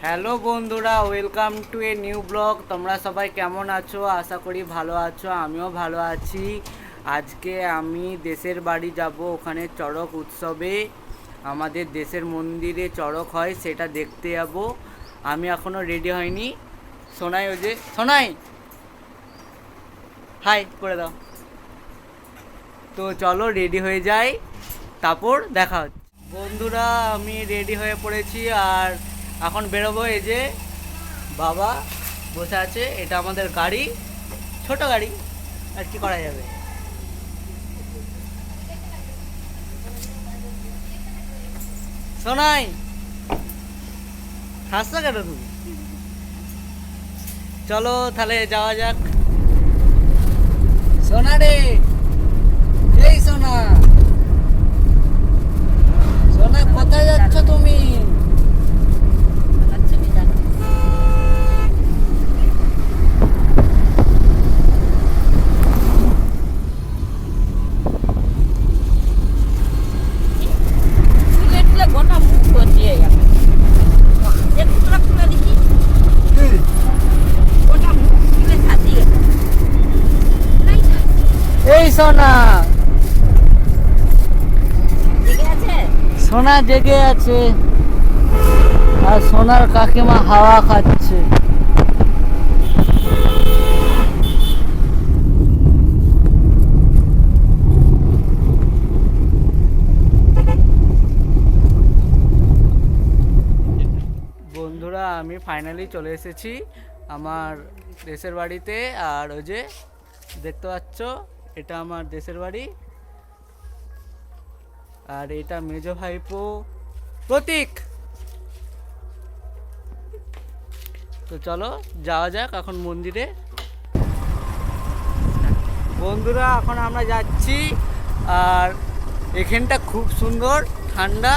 Hello বন্ধুরা, welcome to a new blog. তোমরা সবাই কেমন আছো? আশা করি ভালো আছো, আমিও ভালো আছি। আজকে আমি দেশের বাড়ি যাব, ওখানে চড়ক উৎসবে আমাদের দেশের মন্দিরে চড়ক হয়, সেটা দেখতে যাব। আমি এখনও রেডি হয়নি। সোনাই, ওই যে সোনাই, হাই করে দাও। তো চলো রেডি হয়ে যাই, তারপর দেখা হচ্ছে। বন্ধুরা, আমি রেডি হয়ে পড়েছি আর এখন বেরোবো। এই যে বাবা বসে আছে, এটা আমাদের গাড়ি, ছোট গাড়ি, আর কি করা যাবে। শোনাই, হাসছো কেন তুমি? চলো তাহলে যাওয়া যাক। সোনা রে, এই সোনা, সোনা কোথায় যাচ্ছ তুমি? গোটা মুখ দিয়ে গেল একটু খুলে দেখি গোটা মুখ খুলে ছাড়িয়ে এই সোনা, জেগে আছে। সোনা জেগে আছে আর সোনার কাকিমা হাওয়া খাচ্ছে। বন্ধুরা, আমি ফাইনালি চলে এসেছি আমার দেশের বাড়িতে। আর ওই যে দেখতে পাচ্ছ, এটা আমার দেশের বাড়ি। আর এটা মেজো ভাইপো প্রতীক। তো চলো যাওয়া যাক এখন মন্দিরে। বন্ধুরা, এখন আমরা যাচ্ছি। আর এখানটা খুব সুন্দর, ঠান্ডা,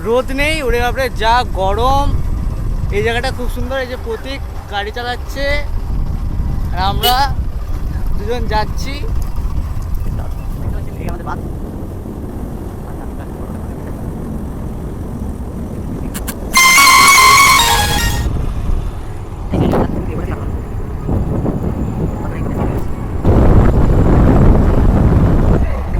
রোদ নেই, ওরে বাপরে যা গরম। এই জায়গাটা খুব সুন্দর। এই যে প্রতীক গাড়ি চালাচ্ছে আর আমরা দুজন যাচ্ছি।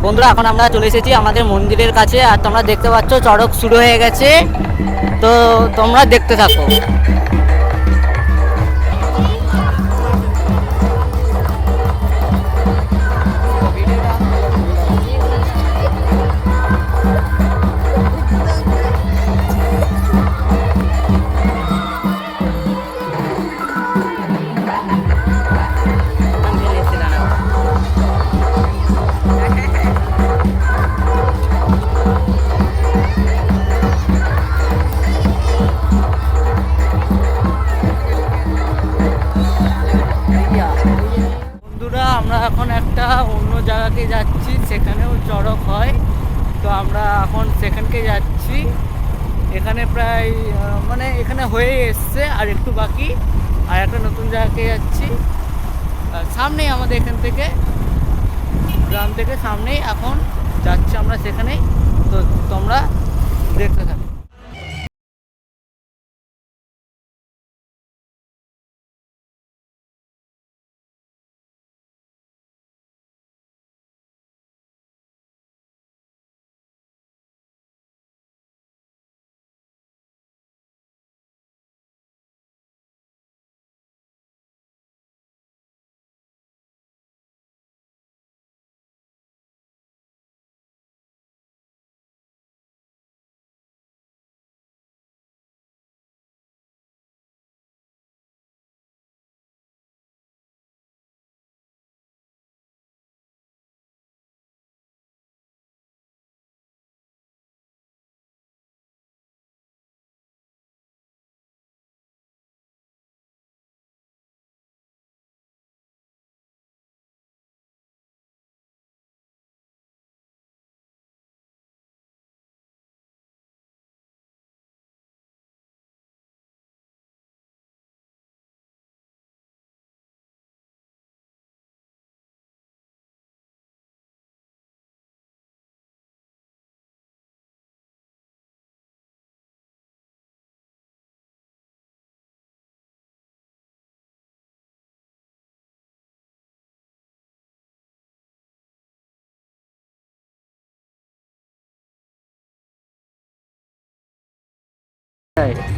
বন্ধুরা, এখন আমরা চলে এসেছি আমাদের মন্দিরের কাছে। আর তোমরা দেখতে পাচ্ছ চড়ক শুরু হয়ে গেছে, তো তোমরা দেখতে থাকো। বন্ধুরা, আমরা এখন একটা অন্য জায়গাকে যাচ্ছি, সেখানেও চড়ক হয়। তো আমরা এখন সেখানকে যাচ্ছি। এখানে প্রায় মানে এখানে হয়ে এসছে, আর একটু বাকি। আর একটা নতুন জায়গাকে যাচ্ছি, সামনেই আমাদের এখান থেকে, গ্রাম থেকে সামনেই এখন যাচ্ছি আমরা সেখানেই। তো তোমরা দেখতে থাকো। যায়